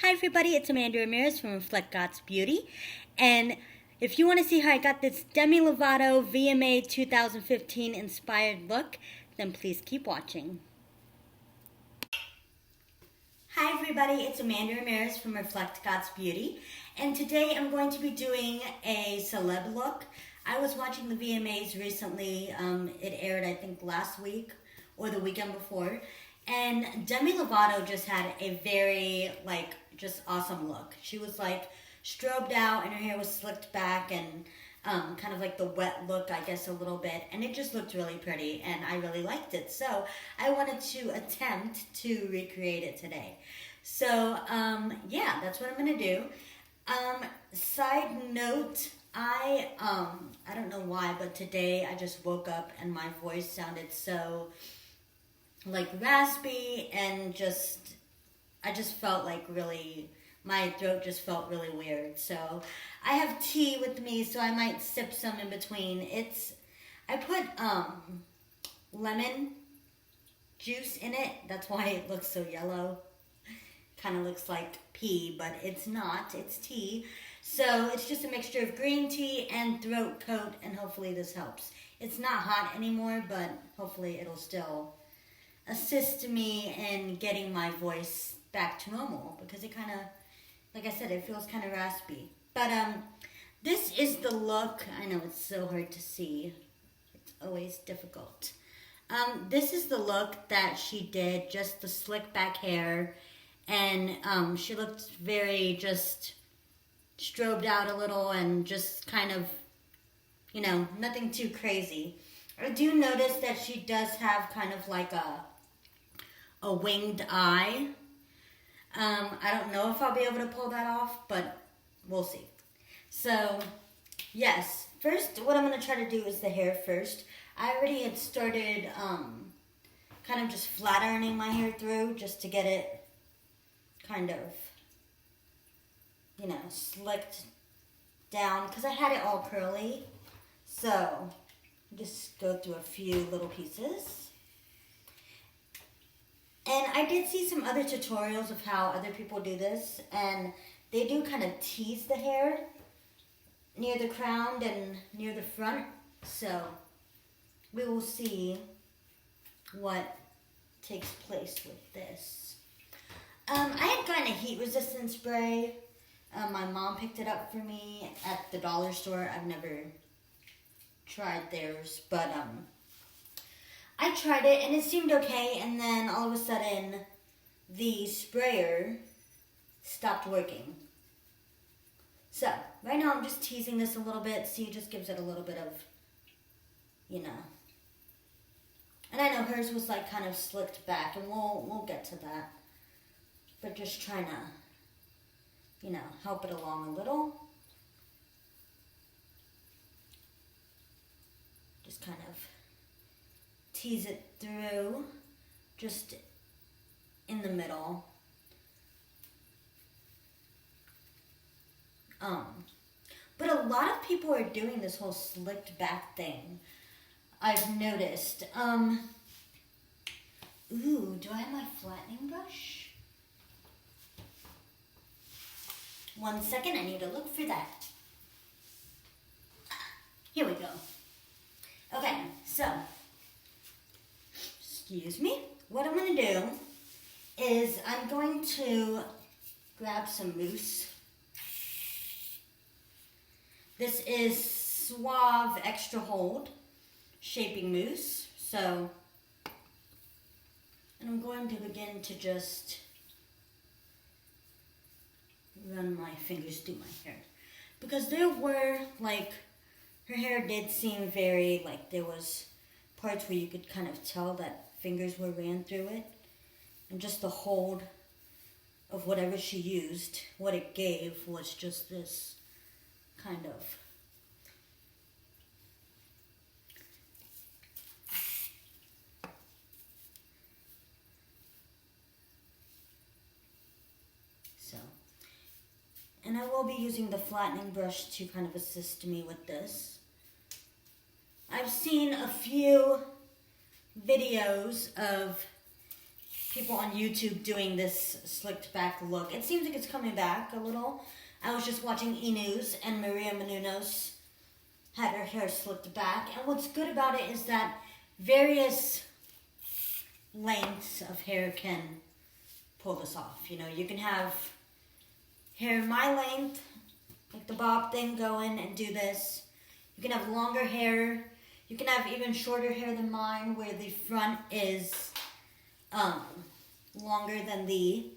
Hi everybody, it's Amanda Ramirez from Reflect God's Beauty, and if you want to see how I got this Demi Lovato VMA 2015 inspired look, then please keep watching. Hi everybody, it's Amanda Ramirez from Reflect God's Beauty, and today I'm going to be doing a celeb look. I was watching the VMAs recently. It aired I think last week or the weekend before, and Demi Lovato just had a very just awesome look. She was strobed out and her hair was slicked back and kind of like the wet look, I guess, a little bit, and it just looked really pretty and I really liked it. So I wanted to attempt to recreate it today. So yeah, that's what I'm gonna do. Side note, I don't know why, but today I just woke up and my voice sounded so raspy and I just felt my throat just felt really weird. So I have tea with me, so I might sip some in between. I put lemon juice in it. That's why it looks so yellow. Kind of looks like pee, but it's not. It's tea. So it's just a mixture of green tea and throat coat, and hopefully this helps. It's not hot anymore, but hopefully it'll still assist me in getting my voice back to normal, because it kind of, like I said, it feels kind of raspy. But this is the look. I know it's so hard to see. It's always difficult. This is the look that she did, just the slick back hair, and she looked very just strobed out a little and just kind of, nothing too crazy. I do notice that she does have kind of like a winged eye. I don't know if I'll be able to pull that off, but we'll see. So, yes. First, what I'm going to try to do is the hair first. I already had started kind of just flat ironing my hair through just to get it kind of, slicked down, because I had it all curly. So, just go through a few little pieces. And I did see some other tutorials of how other people do this, and they do kind of tease the hair near the crown and near the front. So we will see what takes place with this. I had gotten a heat resistant spray. My mom picked it up for me at the dollar store. I've never tried theirs, but I tried it and it seemed okay, and then all of a sudden the sprayer stopped working. So right now I'm just teasing this a little bit. See, it just gives it a little bit of, and I know hers was kind of slicked back, and we'll get to that, but just trying to help it along a little. Just kind of tease it through, just in the middle. But a lot of people are doing this whole slicked back thing, I've noticed. Ooh, do I have my flattening brush? 1 second, I need to look for that. Here we go. Okay, so, excuse me. What I'm going to do is I'm going to grab some mousse. This is Suave Extra Hold Shaping Mousse. So, and I'm going to begin to just run my fingers through my hair. Because there were, her hair did seem very, there was parts where you could kind of tell that fingers were ran through it. And just the hold of whatever she used, what it gave was just this kind of so. And I will be using the flattening brush to kind of assist me with this. I've seen a few videos of people on YouTube doing this slicked back look. It seems like it's coming back a little. I was just watching E! News and Maria Menounos had her hair slicked back. And what's good about it is that various lengths of hair can pull this off. You know, you can have hair my length, like the bob thing, go in and do this. You can have longer hair. You can have even shorter hair than mine, where the front is longer than the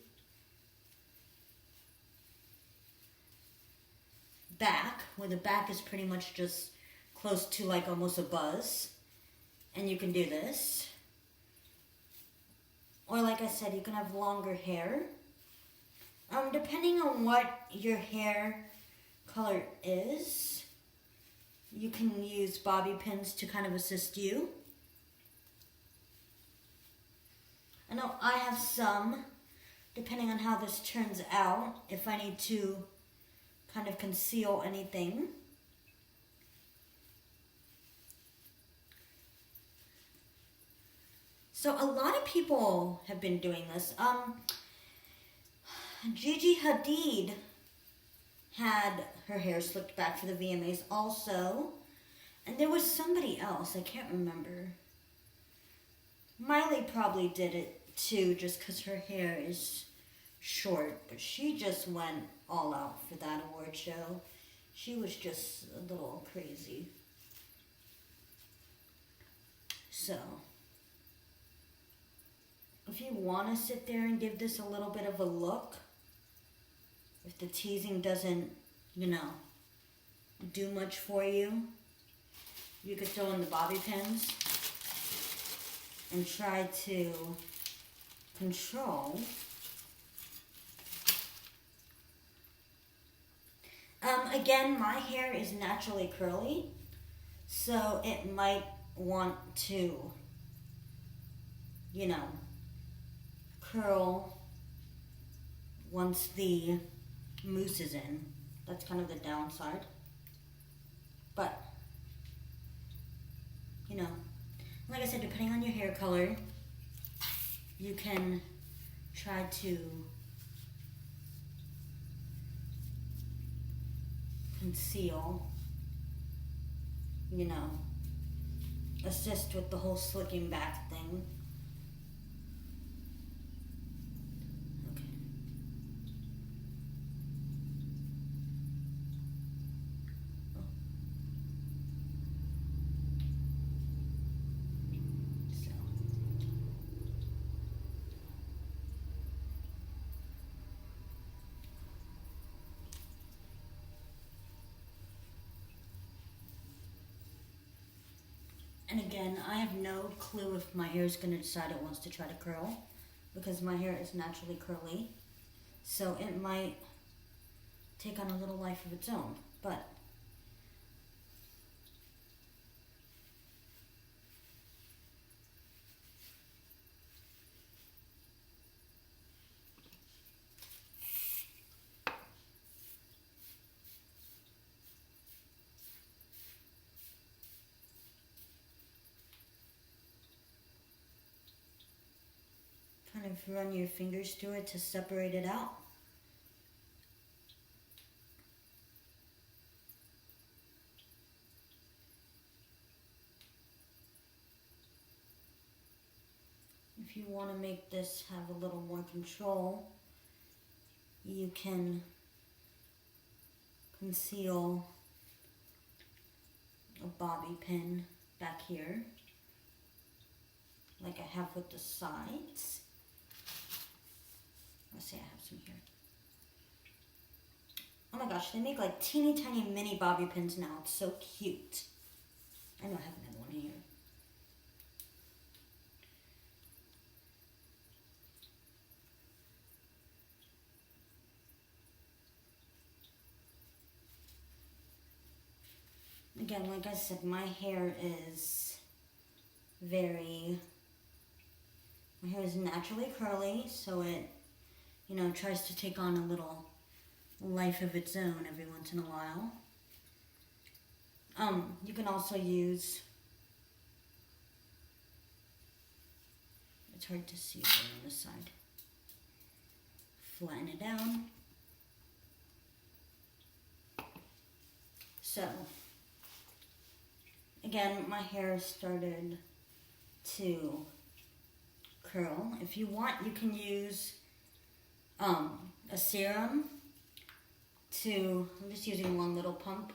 back, where the back is pretty much just close to like almost a buzz. And you can do this. Or like I said, you can have longer hair. Depending on what your hair color is, you can use bobby pins to kind of assist you. I know I have some, depending on how this turns out, if I need to kind of conceal anything. So a lot of people have been doing this. Gigi Hadid had her hair slicked back for the VMAs also. And there was somebody else, I can't remember. Miley probably did it too, just because her hair is short. But she just went all out for that award show. She was just a little crazy. So, if you want to sit there and give this a little bit of a look, if the teasing doesn't, you know, do much for you, you could throw in the bobby pins and try to control. Again, my hair is naturally curly, so it might want to, you know, curl once the mousse is in. That's kind of the downside. But, you know, like I said, depending on your hair color, you can try to conceal, you know, assist with the whole slicking back thing. Okay. Oh. So. And again, I have no clue if my hair is going to decide it wants to try to curl, because my hair is naturally curly. So it might take on a little life of its own. But kind of run your fingers through it to separate it out. If you want to make this have a little more control, you can conceal a bobby pin back here, like I have with the sides. Let's see, I have some here. Oh my gosh, they make like teeny tiny mini bobby pins now. It's so cute. I know I have another one here. Again, like I said, my hair is naturally curly, so it, you know, tries to take on a little life of its own every once in a while. You can also use a It's hard to see there on the side. Flatten it down. So, again, my hair started to curl. If you want, you can use a serum I'm just using one little pump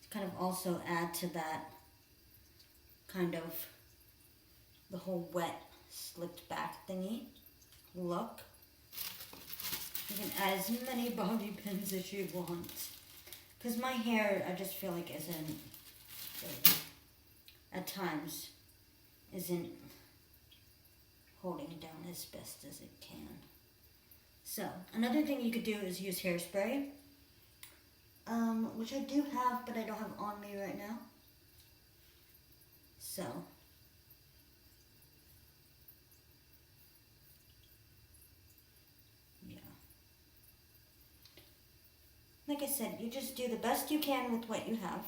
to kind of also add to that kind of the whole wet, slicked back thingy look. You can add as many bobby pins as you want. Because my hair, I just feel like at times, isn't holding down as best as it can. So, another thing you could do is use hairspray, which I do have, but I don't have on me right now. So, yeah. Like I said, you just do the best you can with what you have.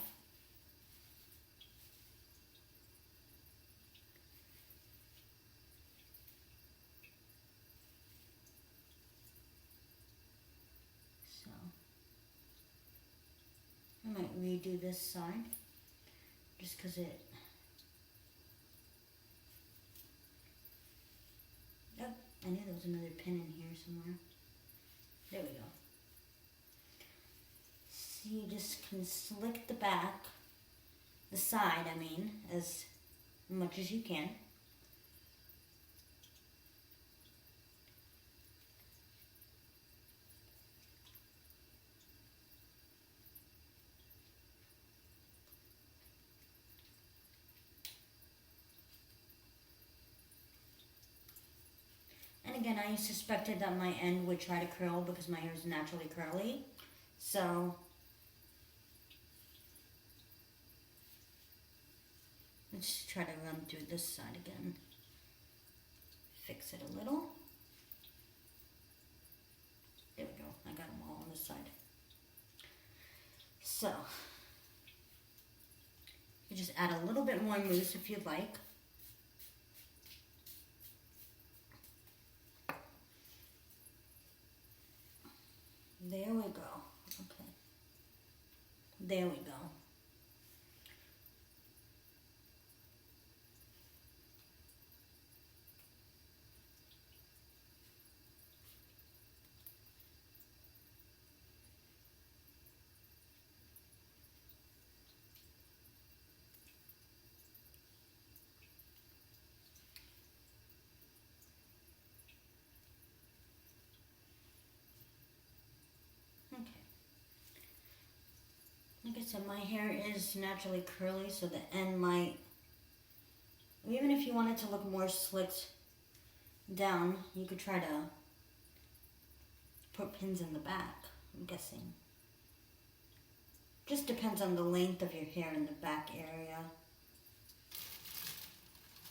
I might redo this side just because it. Oh, I knew there was another pin in here somewhere. There we go. So you just can slick the back, the side, I mean, as much as you can. And again, I suspected that my end would try to curl because my hair is naturally curly. So, let's try to run through this side again. Fix it a little. There we go. I got them all on this side. So, you just add a little bit more mousse if you'd like. There we go. Okay. There we go. Like I said, my hair is naturally curly, so the end might, even if you want it to look more slicked down, you could try to put pins in the back, I'm guessing. Just depends on the length of your hair in the back area.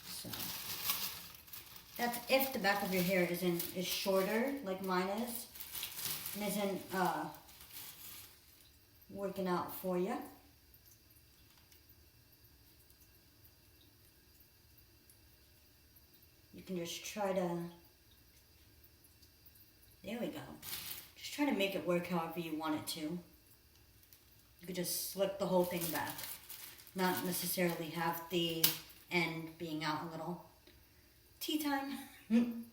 So, that's if the back of your hair is shorter, like mine is, and isn't, working out for you. You can just try to, there we go. Just try to make it work however you want it to. You could just slick the whole thing back. Not necessarily have the end being out a little. Tea time.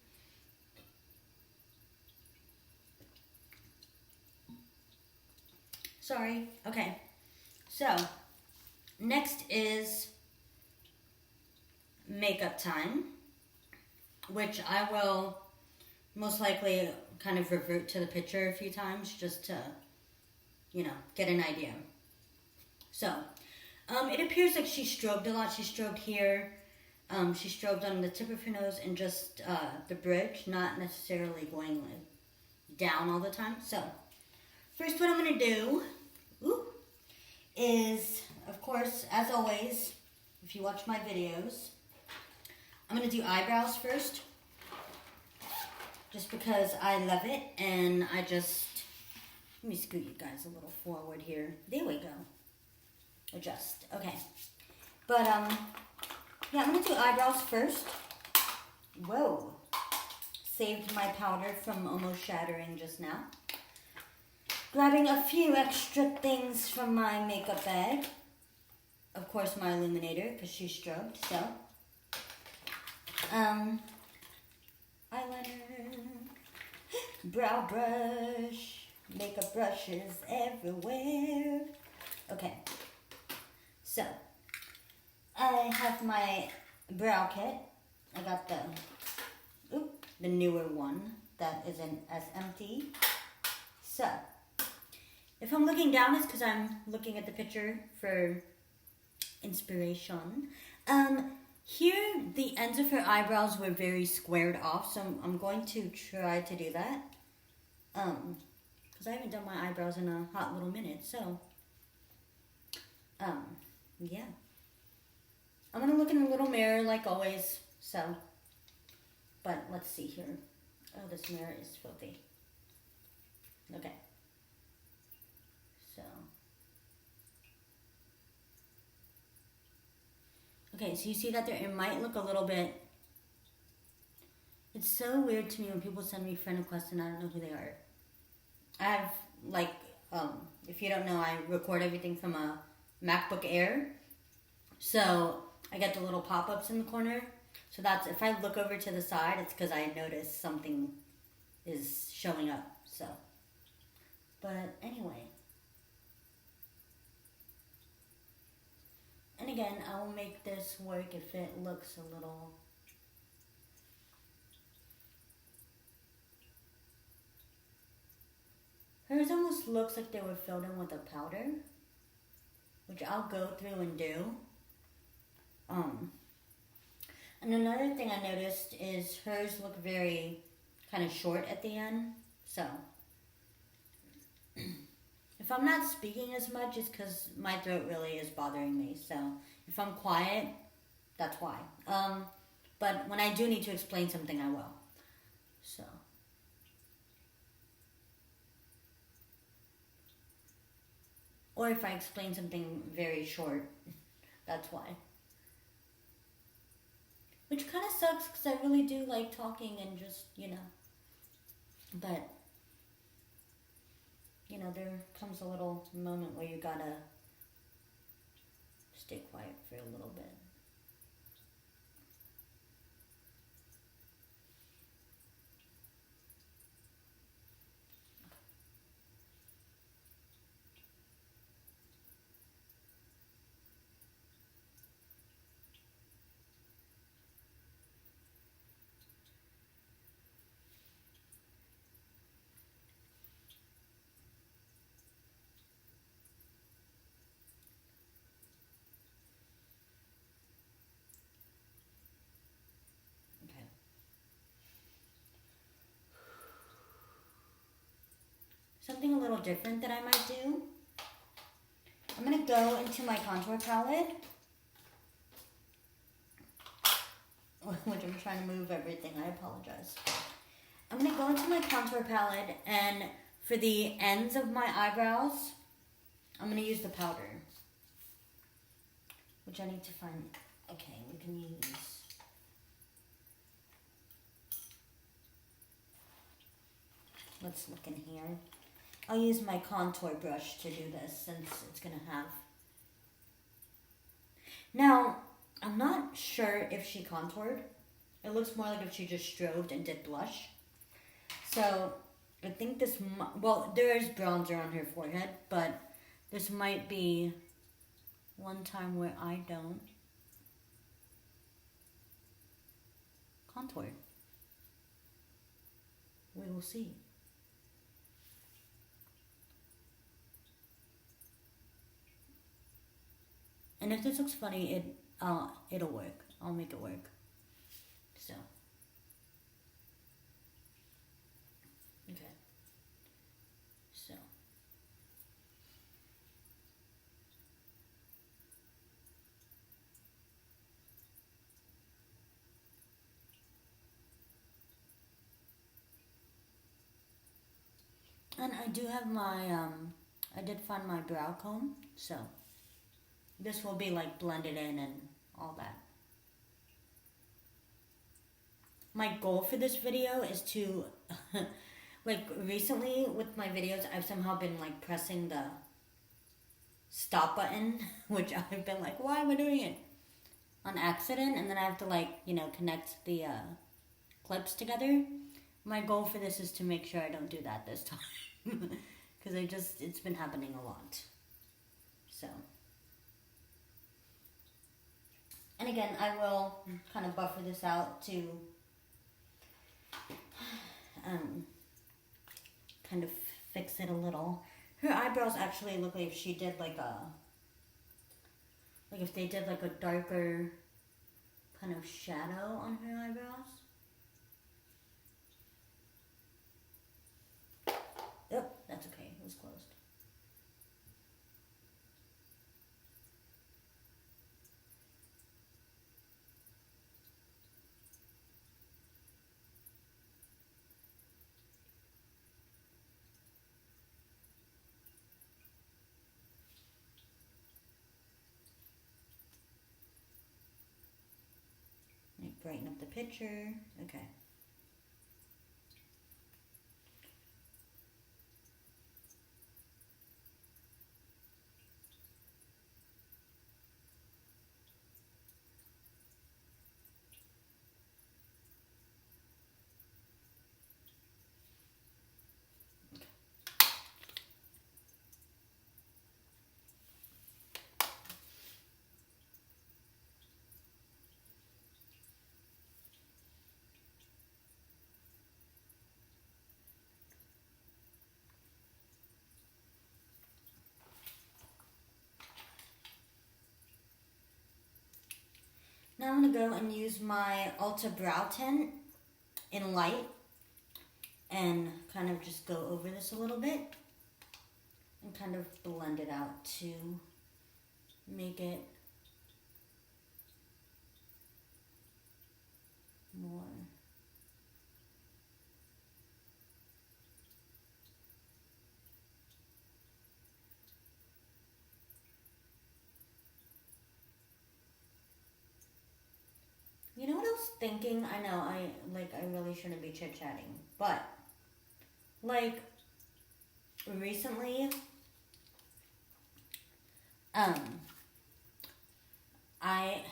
Sorry. Okay. So, next is makeup time, which I will most likely kind of revert to the picture a few times just to, you know, get an idea. So, it appears like she strobed a lot. She strobed here. She strobed on the tip of her nose and just the bridge, not necessarily going like down all the time. So, first what I'm going to do is, of course, as always, if you watch my videos, I'm going to do eyebrows first. Just because I love it, and I just, let me scoot you guys a little forward here. There we go. Adjust. Okay. But, yeah, I'm going to do eyebrows first. Whoa. Saved my powder from almost shattering just now. Grabbing a few extra things from my makeup bag. Of course, my illuminator, because she's strobed, so. Eyeliner. Brow brush. Makeup brushes everywhere. Okay. So, I have my brow kit. I got the newer one that isn't as empty. So, if I'm looking down, it's because I'm looking at the picture for inspiration. Here, the ends of her eyebrows were very squared off, so I'm going to try to do that. Because I haven't done my eyebrows in a hot little minute, so, yeah. I'm going to look in a little mirror like always, so, but let's see here. Oh, this mirror is filthy. Okay. So. Okay, so you see that there, it might look a little bit, it's so weird to me when people send me friend requests and I don't know who they are. I have, like, if you don't know, I record everything from a MacBook Air. So, I get the little pop-ups in the corner. So that's, if I look over to the side, it's because I noticed something is showing up, so. But anyway. And again, I will make this work if it looks a little... Hers almost looks like they were filled in with a powder, which I'll go through and do. And another thing I noticed is hers look very kind of short at the end, so... If I'm not speaking as much, it's because my throat really is bothering me. So if I'm quiet, that's why. But when I do need to explain something, I will. So. Or if I explain something very short, that's why. Which kind of sucks because I really do like talking and just, you know. But... you know, there comes a little moment where you gotta stay quiet for a little bit. Something a little different that I might do. I'm going to go into my contour palette. Which I'm trying to move everything. I apologize. I'm going to go into my contour palette and for the ends of my eyebrows, I'm going to use the powder. Which I need to find. Okay, we can use... let's look in here. I'll use my contour brush to do this since it's going to have... Now, I'm not sure if she contoured. It looks more like if she just strobed and did blush. So, I think this... well, there is bronzer on her forehead, but this might be one time where I don't contour. We will see. And if this looks funny, it'll work. I'll make it work. So. Okay. So. And I do have my, I did find my brow comb, so. This will be like blended in and all that. my goal for this video is to, like, recently with my videos, I've somehow been, like, pressing the stop button, which I've been like, why am I doing it? On accident, and then I have to, like, you know, connect the clips together. My goal for this is to make sure I don't do that this time. Because it's been happening a lot. So. And again, I will kind of buffer this out to kind of fix it a little. Her eyebrows actually look like if she did like if they did like a darker kind of shadow on her eyebrows. Oh, that's okay, it was closed. Brighten up the picture. Okay. Now I'm going to go and use my Ulta Brow Tint in light and kind of just go over this a little bit and kind of blend it out to make it more. You know what I was thinking? I know, I really shouldn't be chit-chatting, but, like, recently, I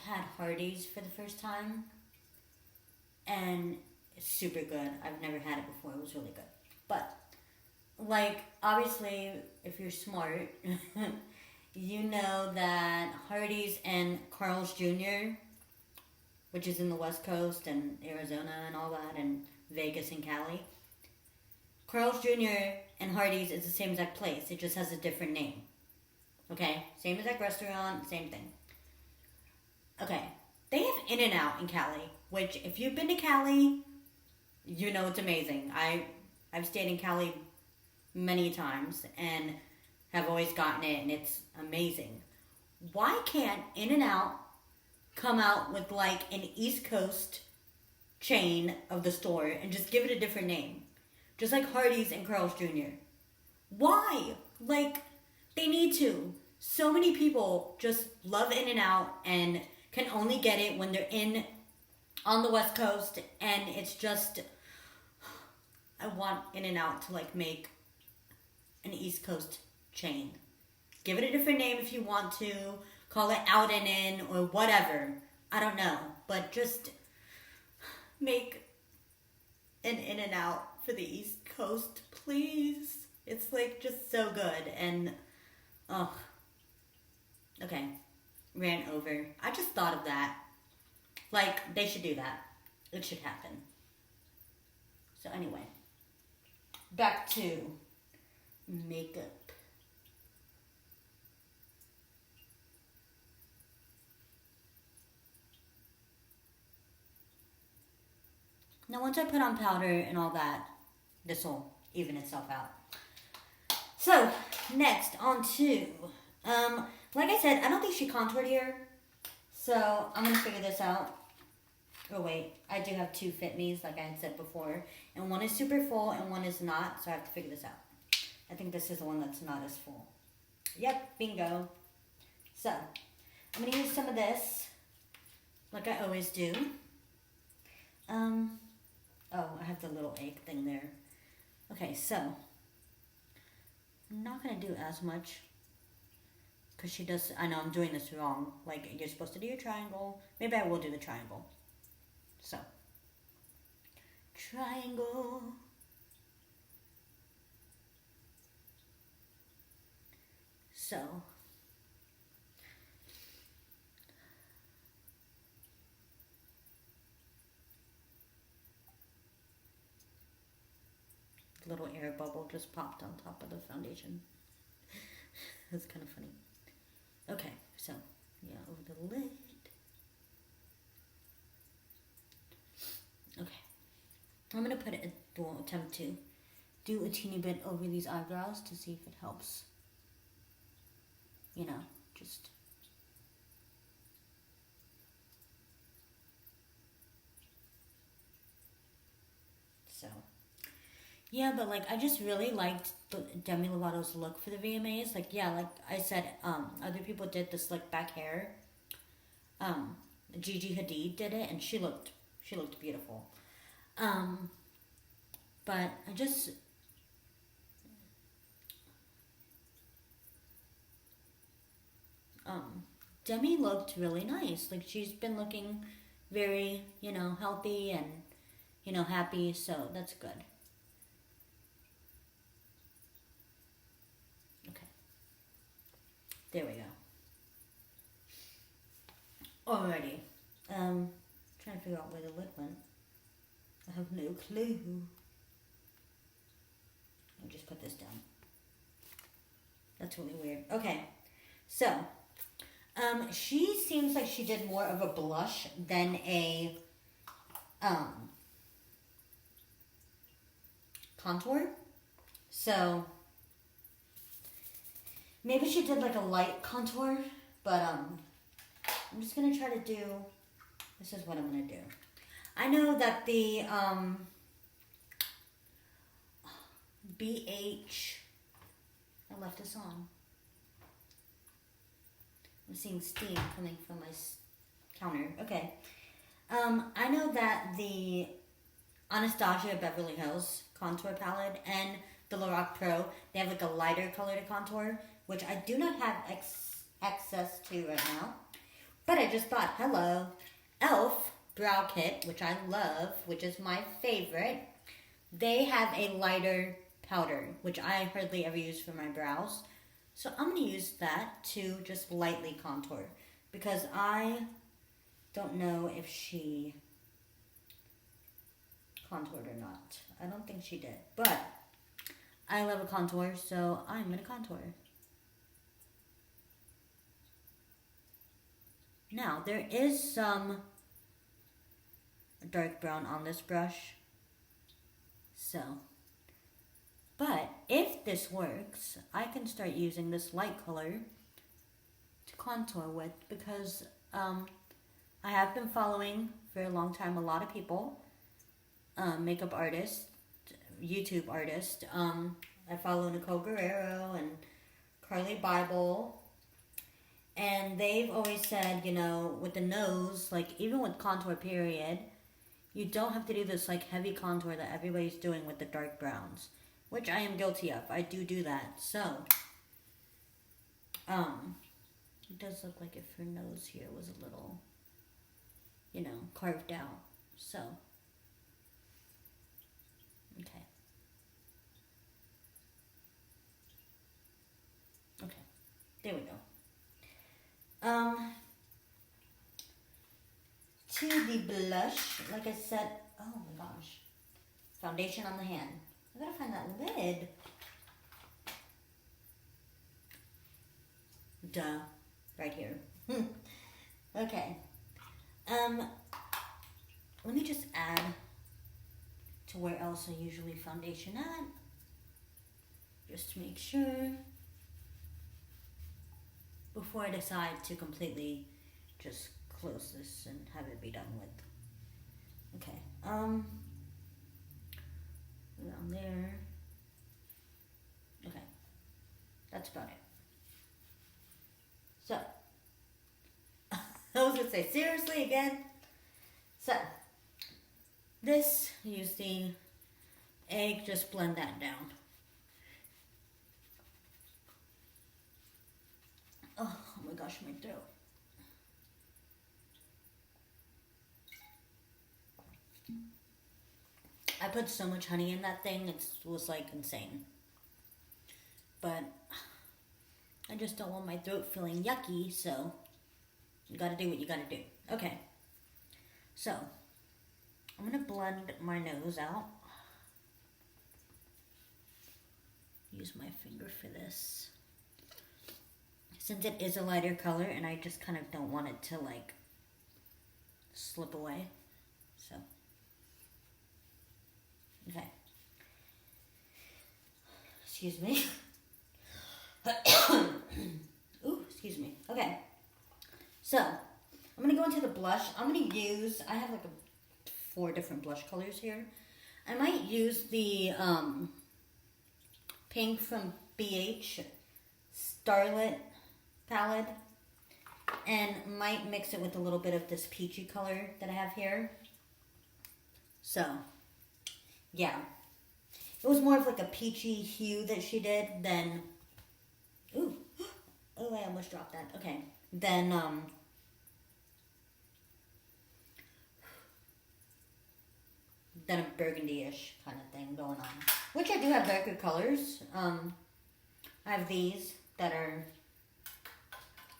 had Hardee's for the first time, and it's super good. I've never had it before. It was really good. But, like, obviously, if you're smart, you know that Hardee's and Carl's Jr., which is in the West Coast and Arizona and all that, and Vegas and Cali. Carl's Jr. and Hardee's is the same exact place. It just has a different name. Okay? Same exact restaurant, same thing. Okay. They have In-N-Out in Cali, which if you've been to Cali, you know it's amazing. I've stayed in Cali many times and have always gotten it, and it's amazing. Why can't In-N-Out come out with like an East Coast chain of the store and just give it a different name? Just like Hardee's and Carl's Jr. Why? Like, they need to. So many people just love In-N-Out and can only get it when they're on the West Coast, and it's just, I want In-N-Out to like make an East Coast chain. Give it a different name if you want to. Call it Out and In or whatever. I don't know. But just make an In-N-Out for the East Coast, please. It's like just so good. And, okay. Ran over. I just thought of that. Like, they should do that. It should happen. So anyway. Back to makeup. Now once I put on powder and all that, this will even itself out. So, next, on to, like I said, I don't think she contoured here. So, I'm going to figure this out. Oh wait, I do have two Fit Me's, like I had said before. And one is super full and one is not, so I have to figure this out. I think this is the one that's not as full. Yep, bingo. So, I'm going to use some of this, like I always do. have the little egg thing there. Okay, so I'm not gonna do as much because she does. I know I'm doing this wrong. Like, you're supposed to do your triangle. Maybe I will do the triangle. So, triangle. So, little air bubble just popped on top of the foundation. That's kind of funny. Okay, so, yeah, over the lid. Okay. I'm going to attempt to do a teeny bit over these eyebrows to see if it helps. You know, just... So... Yeah, but like I just really liked Demi Lovato's look for the VMAs. Like, yeah, like I said, other people did the slick back hair. Gigi Hadid did it, and she looked beautiful. But I just Demi looked really nice. Like, she's been looking very, you know, healthy and, you know, happy. So that's good. There we go. Alrighty. Trying to figure out where the lid went. I have no clue. I'll just put this down. That's really weird. Okay. So, she seems like she did more of a blush than a contour. So, maybe she did like a light contour, but I'm just gonna try to do, this is what I'm gonna do. I know that the BH, I left this on. I'm seeing steam coming from my counter. Okay. I know that the Anastasia Beverly Hills contour palette and the Lorac Pro, they have like a lighter color to contour, which I do not have access to right now. But I just thought, hello, e.l.f. Brow Kit, which I love, which is my favorite. They have a lighter powder, which I hardly ever use for my brows. So I'm going to use that to just lightly contour, because I don't know if she contoured or not. I don't think she did, but I love a contour, so I'm going to contour. Now, there is some dark brown on this brush, so, but if this works, I can start using this light color to contour with, because I have been following for a long time a lot of people, makeup artists, YouTube artists. I follow Nicole Guerrero and Carly Bible, and they've always said, you know, with the nose, like even with contour period, you don't have to do this like heavy contour that everybody's doing with the dark browns, which I am guilty of. I do that. So, it does look like if her nose here was a little, you know, carved out. So, okay. Okay, there we go. To the blush, like I said, oh my gosh, foundation on the hand. I gotta find that lid. Duh, right here. Okay. Let me just add to where else I usually foundation at, just to make sure, before I decide to completely just close this and have it be done with. Okay, around there. Okay, that's about it. So, I was gonna say, seriously again? So, this, use the egg, just blend that down. Oh my gosh, my throat. I put so much honey in that thing, it was like insane. But I just don't want my throat feeling yucky, so you gotta do what you gotta do. Okay, so I'm gonna blend my nose out. Use my finger for this. Since it is a lighter color and I just kind of don't want it to like slip away, so. Okay. Excuse me. Ooh, excuse me. Okay. So, I'm going to go into the blush. I'm going to use, I have like 4 different blush colors here. I might use the pink from BH Starlit palette and might mix it with a little bit of this peachy color that I have here. So, yeah. It was more of like a peachy hue that she did than, ooh, oh, I almost dropped that. Okay. Then, a burgundy-ish kind of thing going on. Which I do have darker colors. I have these that are,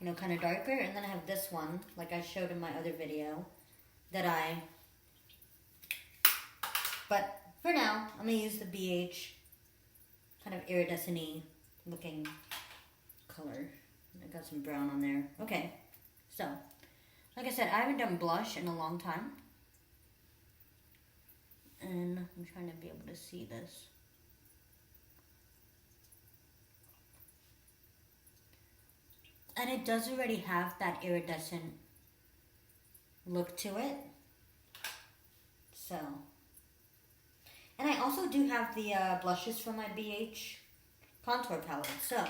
you know, kind of darker. And then I have this one, like I showed in my other video, that but for now, I'm going to use the BH kind of iridescent-y looking color. I got some brown on there. Okay, so, like I said, I haven't done blush in a long time. And I'm trying to be able to see this. And it does already have that iridescent look to it. So, and I also do have the blushes from my BH contour palette. So,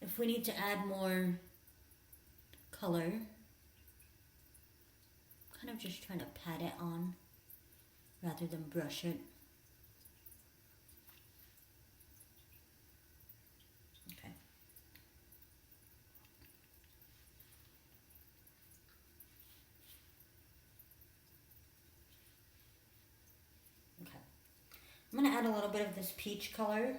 if we need to add more color, kind of just trying to pat it on rather than brush it. Okay. Okay. I'm going to add a little bit of this peach color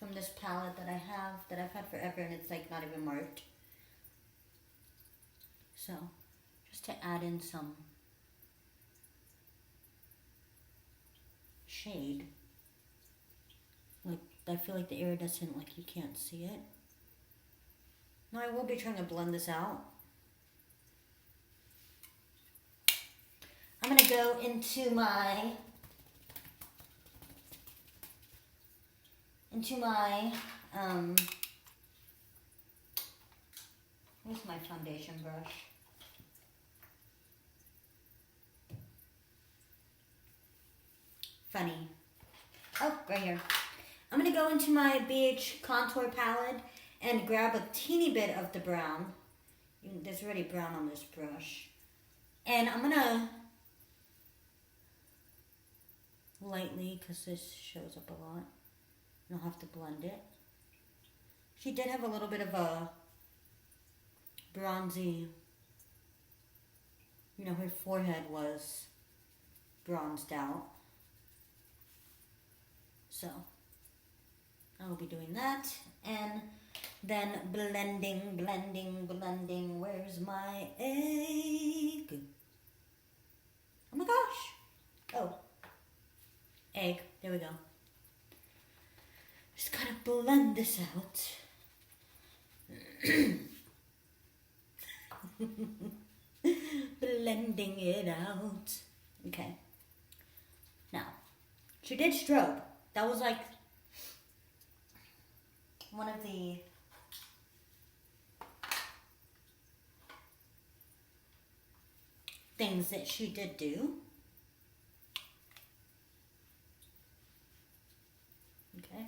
from this palette that I have, that I've had forever, and it's like not even marked. So, just to add in some shade. Like, I feel like the iridescent, like you can't see it. Now I will be trying to blend this out. I'm gonna go into my where's my foundation brush? Funny. Oh, right here. I'm going to go into my BH contour palette and grab a teeny bit of the brown. There's already brown on this brush. And I'm going to lightly, because this shows up a lot, and I'll have to blend it. She did have a little bit of a bronzy, you know, her forehead was bronzed out. So, I will be doing that, and then blending. Where's my egg? Oh my gosh! Oh, egg. There we go. Just gotta blend this out. Blending it out. Okay. Now, she did strobe. That was like one of the things that she did do. Okay.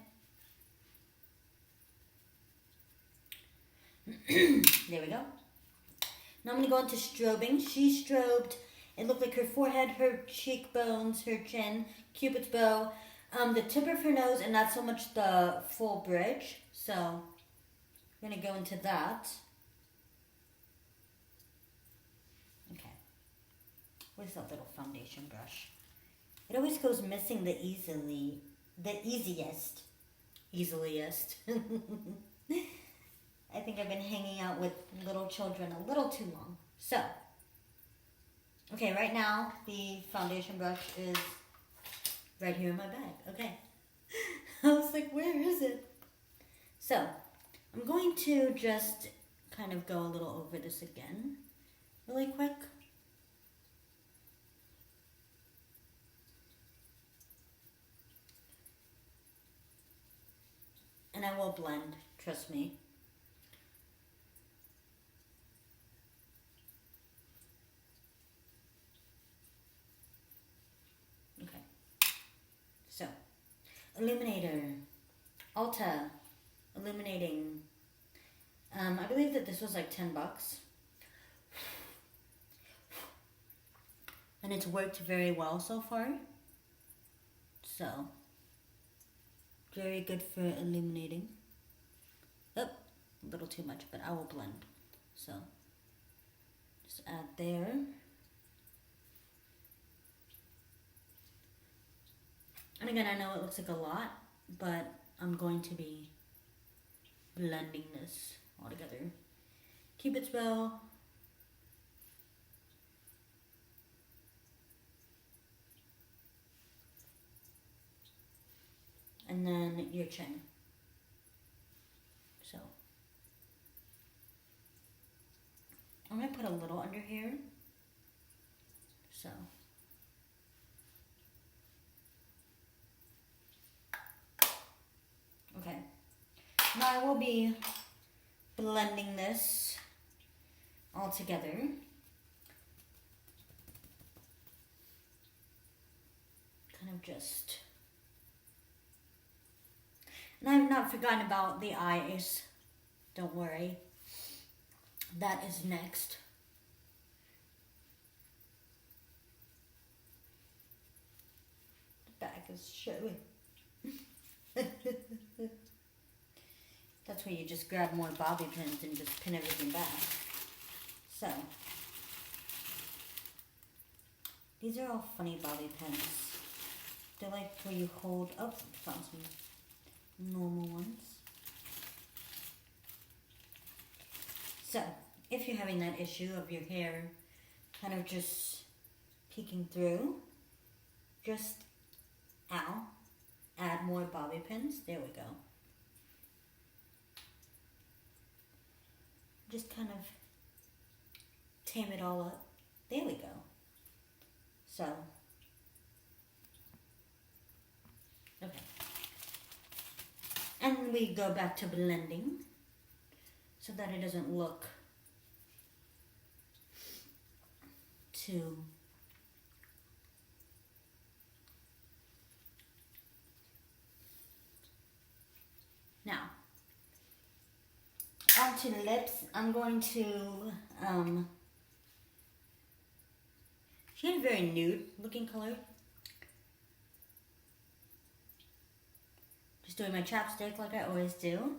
There we go. Now I'm going to go into strobing. She strobed It looked like her forehead, her cheekbones, her chin, Cupid's bow, the tip of her nose, and not so much the full bridge. So we're going to go into that. Okay. Where's that little foundation brush? It always goes missing the easiest. I think I've been hanging out with little children a little too long. So, okay, right now the foundation brush is right here in my bag. Okay. I was like, where is it? So, I'm going to just kind of go a little over this again really quick. And I will blend, trust me. Okay. So, illuminator, Ulta, illuminating. I believe that this was like $10. And it's worked very well so far. So, very good for illuminating. Oh, a little too much, but I will blend. So, just add there. And again, I know it looks like a lot, but I'm going to be blending this all together. Cupid's bow. And then your chin. So, I'm going to put a little under here. So, okay. Now I will be blending this all together. Kind of just... And I have not forgotten about the eyes. Don't worry. That is next. The back is showing. That's where you just grab more bobby pins and just pin everything back. So, these are all funny bobby pins. They're like where you hold, oh, found some normal ones. So, if you're having that issue of your hair kind of just peeking through, just, add more bobby pins. There we go. Just kind of tame it all up. There we go. So, okay. And we go back to blending so that it doesn't look too now. Onto the lips, I'm going to, she had a very nude looking color. Just doing my chapstick like I always do.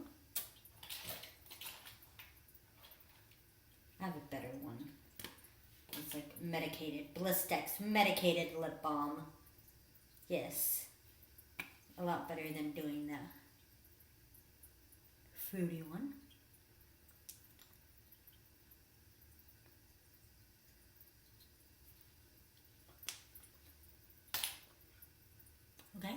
I have a better one. It's like medicated, Blistex medicated lip balm. Yes. A lot better than doing the fruity one. Okay.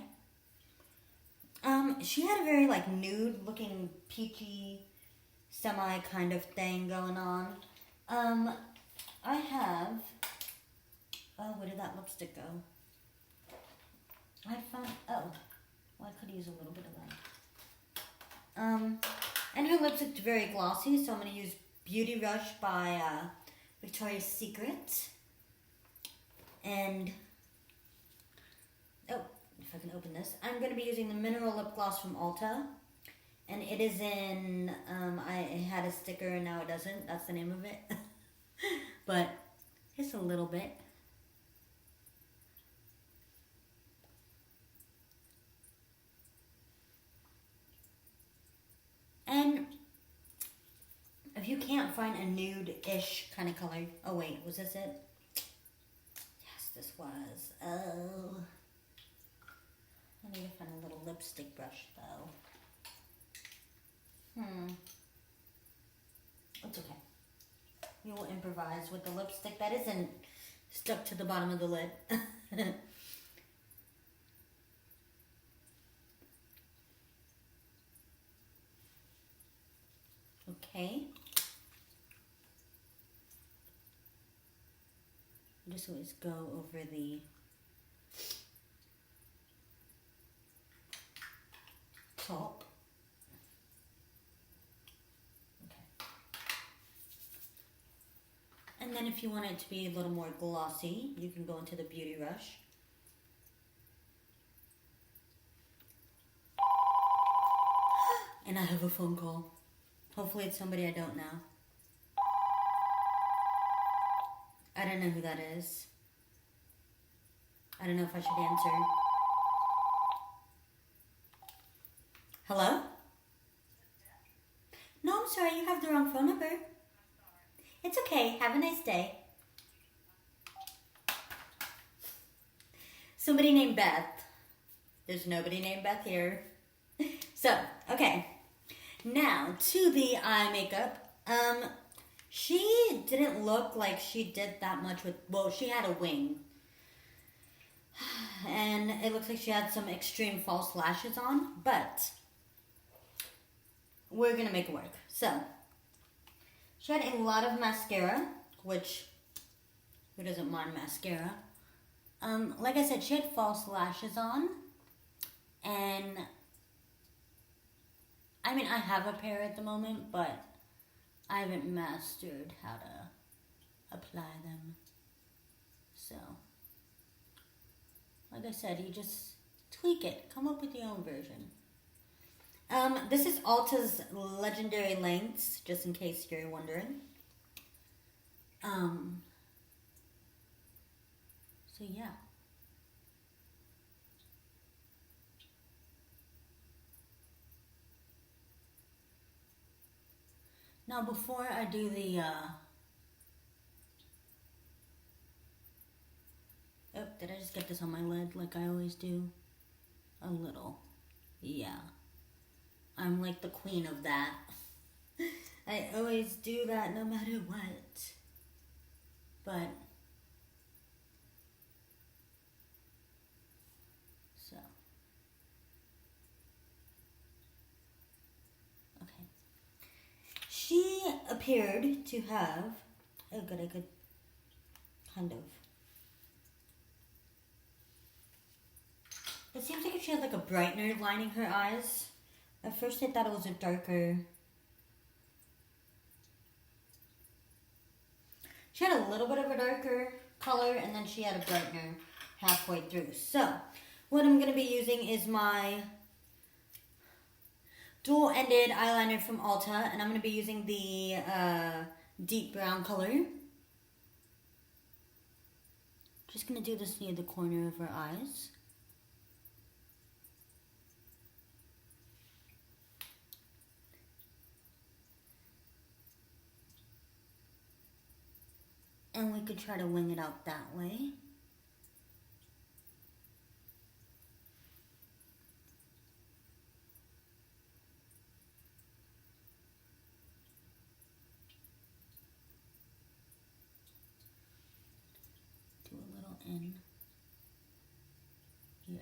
She had a very like nude looking peachy semi kind of thing going on. I have, oh, where did that lipstick go? I found, oh, well, I could use a little bit of that. And her lips looked very glossy, so I'm going to use Beauty Rush by Victoria's Secret. And, oh, if I can open this, I'm going to be using the Mineral Lip Gloss from Ulta. And it is in, it had a sticker and now it doesn't. That's the name of it. But just a little bit. can't find a nude-ish kind of color. Oh wait, was this it? Yes, this was. Oh. I need to find a little lipstick brush though. It's okay. We will improvise with the lipstick that isn't stuck to the bottom of the lid. Okay. Just always go over the top. Okay. And then if you want it to be a little more glossy, you can go into the Beauty Rush. And I have a phone call. Hopefully it's somebody I don't know. I don't know who that is. I don't know if I should answer. Hello? No, I'm sorry, you have the wrong phone number. It's okay, have a nice day. Somebody named Beth. There's nobody named Beth here. So, okay. Now, to the eye makeup. She didn't look like she did that much with, well, she had a wing. And it looks like she had some extreme false lashes on, but we're gonna make it work. So, she had a lot of mascara, which, who doesn't mind mascara? Like I said, she had false lashes on, and I mean, I have a pair at the moment, but I haven't mastered how to apply them. So, like I said, you just tweak it. Come up with your own version. This is Ulta's Legendary Lengths, just in case you're wondering. So yeah. Now before I do the, oh, did I just get this on my lid like I always do? A little. Yeah. I'm like the queen of that. I always do that no matter what. But, so. Okay. She appeared to have, oh good, I could kind of. It seems like if she had like a brightener lining her eyes. At first I thought it was a darker. She had a little bit of a darker color and then she had a brightener halfway through. So, what I'm going to be using is my dual-ended eyeliner from Ulta, and I'm going to be using the deep brown color. Just going to do this near the corner of her eyes. And we could try to wing it out that way. Do a little in here.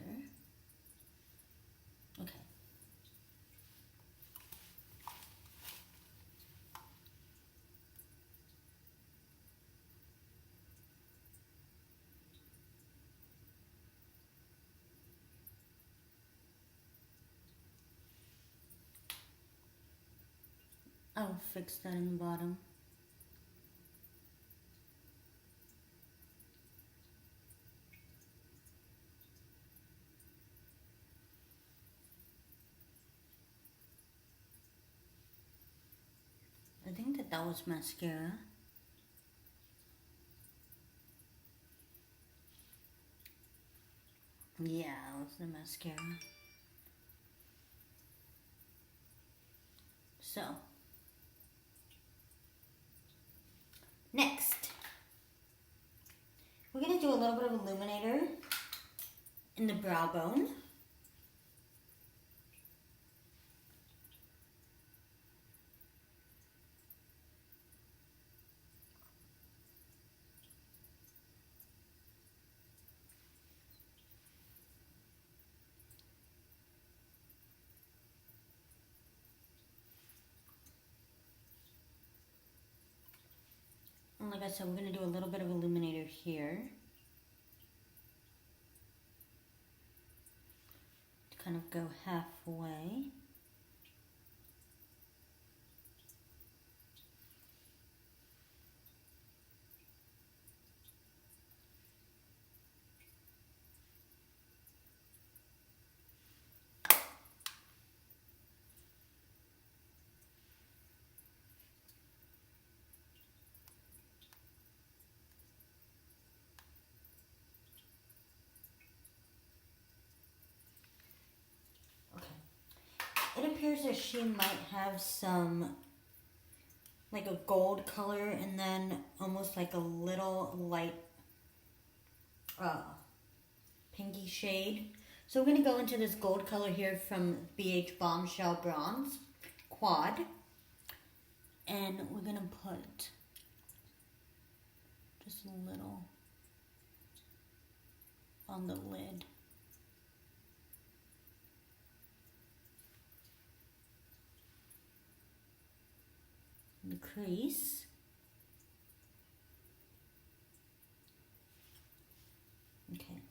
Okay. I'll fix that in the bottom. I think that was mascara. Yeah, that was the mascara. So, little bit of illuminator in the brow bone. And like I said, we're going to do a little bit of illuminator here to kind of go halfway. It appears that she might have some, like a gold color and then almost like a little light pinky shade. So we're going to go into this gold color here from BH Bombshell Bronze Quad. And we're going to put just a little on the lid. The crease. Okay.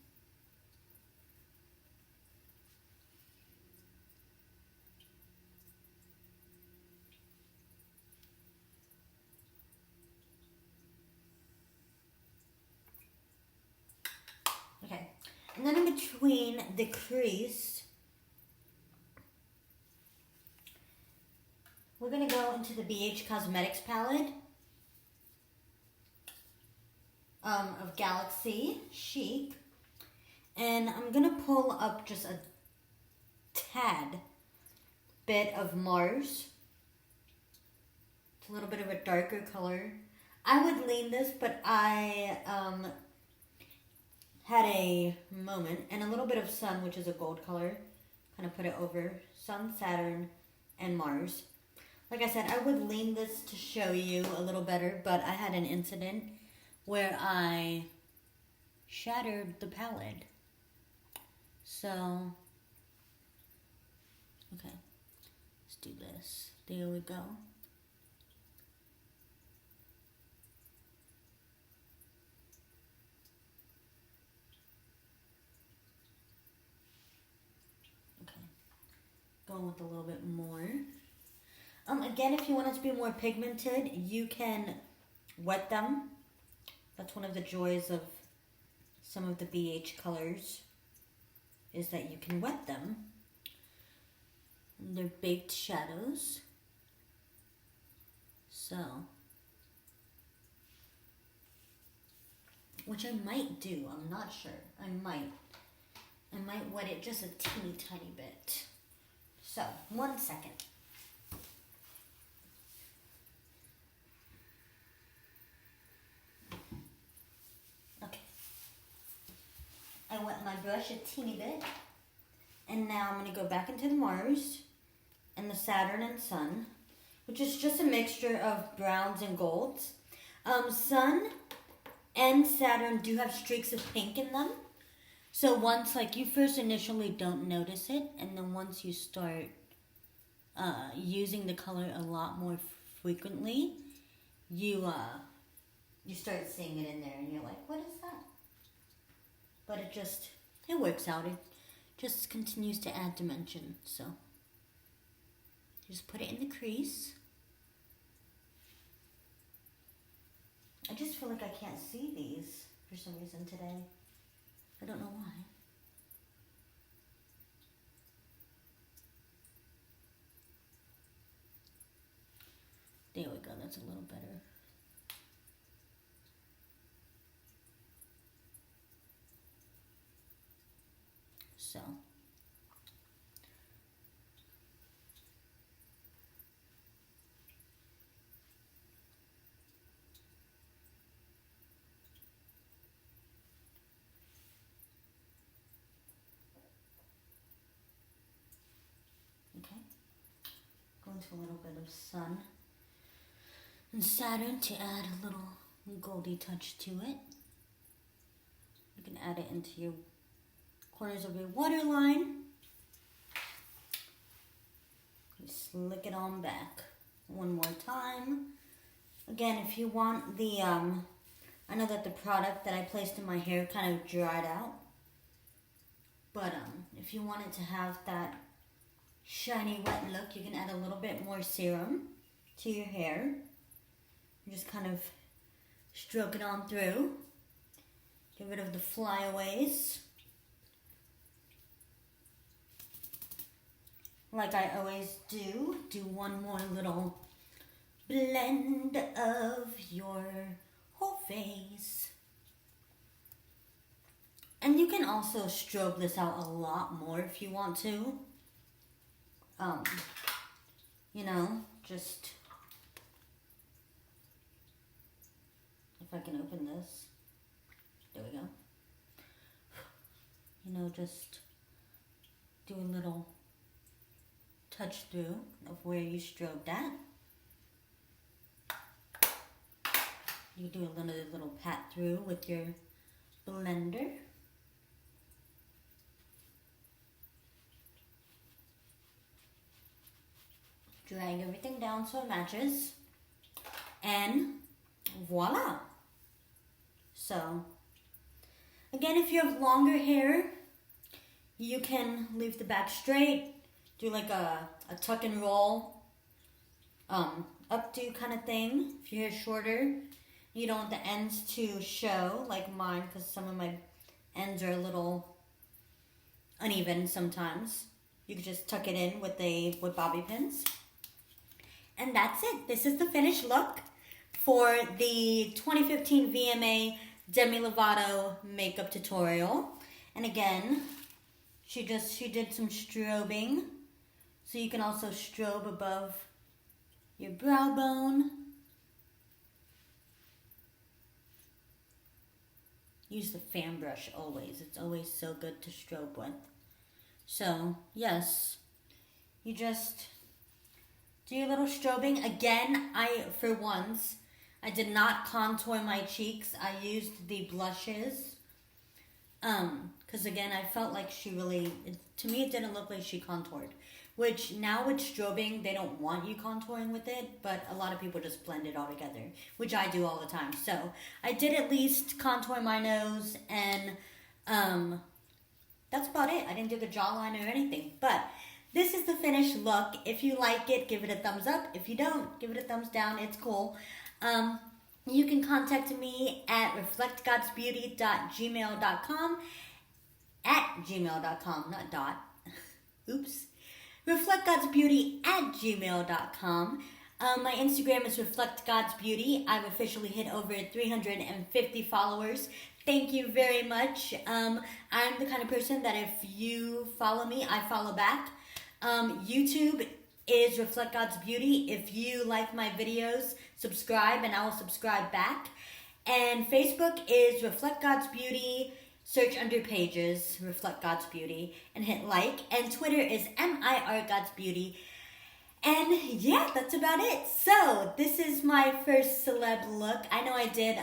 Okay. And then in between the crease, we're going to go into the BH Cosmetics palette of Galaxy Chic. And I'm going to pull up just a tad bit of Mars. It's a little bit of a darker color. I would lean this, but I had a moment. And a little bit of Sun, which is a gold color. Kind of put it over Sun, Saturn, and Mars. Like I said, I would lean this to show you a little better, but I had an incident where I shattered the palette. So, okay, let's do this. There we go. Okay, going with a little bit more. Again, if you want it to be more pigmented, you can wet them. That's one of the joys of some of the BH colors, is that you can wet them. And they're baked shadows. So, which I might do, I'm not sure. I might wet it just a teeny tiny bit. So, 1 second. I wet my brush a teeny bit, and now I'm going to go back into the Mars and the Saturn and Sun, which is just a mixture of browns and golds. Sun and Saturn do have streaks of pink in them, so once, like, you first initially don't notice it, and then once you start using the color a lot more frequently, you start seeing it in there, and you're like, what is that? But it works out. It just continues to add dimension. So, just put it in the crease. I just feel like I can't see these for some reason today. I don't know why. There we go. That's a little better. So, into a little bit of sun and Saturn to add a little goldy touch to it. You can add it into your corners of your waterline. You slick it on back one more time. Again, if you want the, I know that the product that I placed in my hair kind of dried out. But if you want it to have that shiny wet look, you can add a little bit more serum to your hair. You just kind of stroke it on through. Get rid of the flyaways. Like I always do one more little blend of your whole face. And you can also strobe this out a lot more if you want to. You know, just, if I can open this, there we go. You know, just do a little touch through of where you strobed at. You do a little pat through with your blender. Drag everything down so it matches. And voila. So, again, if you have longer hair, you can leave the back straight. Do like a tuck and roll, updo kind of thing. If your hair's shorter, you don't want the ends to show like mine, because some of my ends are a little uneven sometimes. You can just tuck it in with bobby pins. And that's it. This is the finished look for the 2015 VMA Demi Lovato makeup tutorial. And again, she did some strobing. So you can also strobe above your brow bone. Use the fan brush always. It's always so good to strobe with. So, yes, you just do your little strobing. Again, for once, I did not contour my cheeks. I used the blushes. Because again, I felt like she really, to me it didn't look like she contoured. Which now with strobing, they don't want you contouring with it, but a lot of people just blend it all together, which I do all the time. So I did at least contour my nose, and that's about it. I didn't do the jawline or anything, but this is the finished look. If you like it, give it a thumbs up. If you don't, give it a thumbs down. It's cool. You can contact me at reflectgodsbeauty.gmail.com, at gmail.com, not dot. Oops. reflectgodsbeauty@gmail.com. My Instagram is reflectgodsbeauty. I've officially hit over 350 followers. Thank you very much. I'm the kind of person that if you follow me, I follow back. YouTube is Reflect God's Beauty. If you like my videos, subscribe and I will subscribe back. And Facebook is Reflect God's Beauty. Search under pages, Reflect God's Beauty, and hit like. And Twitter is MIR God's Beauty. And yeah, that's about it. So, this is my first celeb look. I know I did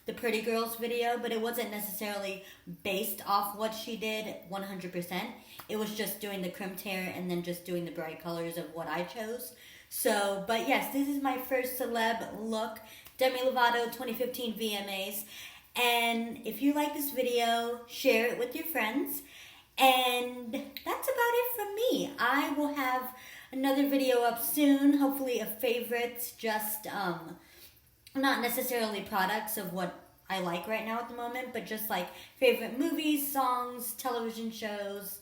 the Pretty Girls video, but it wasn't necessarily based off what she did 100%. It was just doing the crimped hair and then just doing the bright colors of what I chose. So, but yes, this is my first celeb look. Demi Lovato 2015 VMAs. And if you like this video, share it with your friends. And that's about it from me. I will have another video up soon, hopefully a favorites, just not necessarily products of what I like right now at the moment, but just like favorite movies, songs, television shows,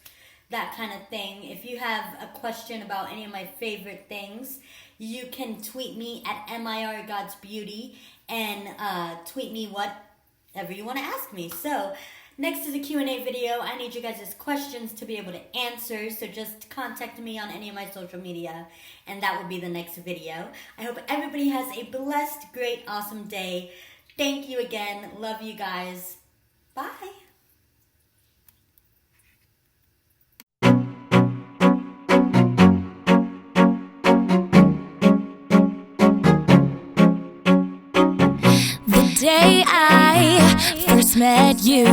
that kind of thing. If you have a question about any of my favorite things, you can tweet me at MIRGodsBeauty and tweet me whatever you want to ask me. So next is a Q&A video. I need you guys' questions to be able to answer, so just contact me on any of my social media, and that will be the next video. I hope everybody has a blessed, great, awesome day. Thank you again. Love you guys. Bye. day I first met you,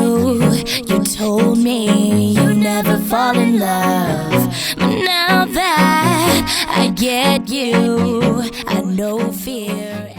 you told me you never fall in love. But now that I get you, I know fear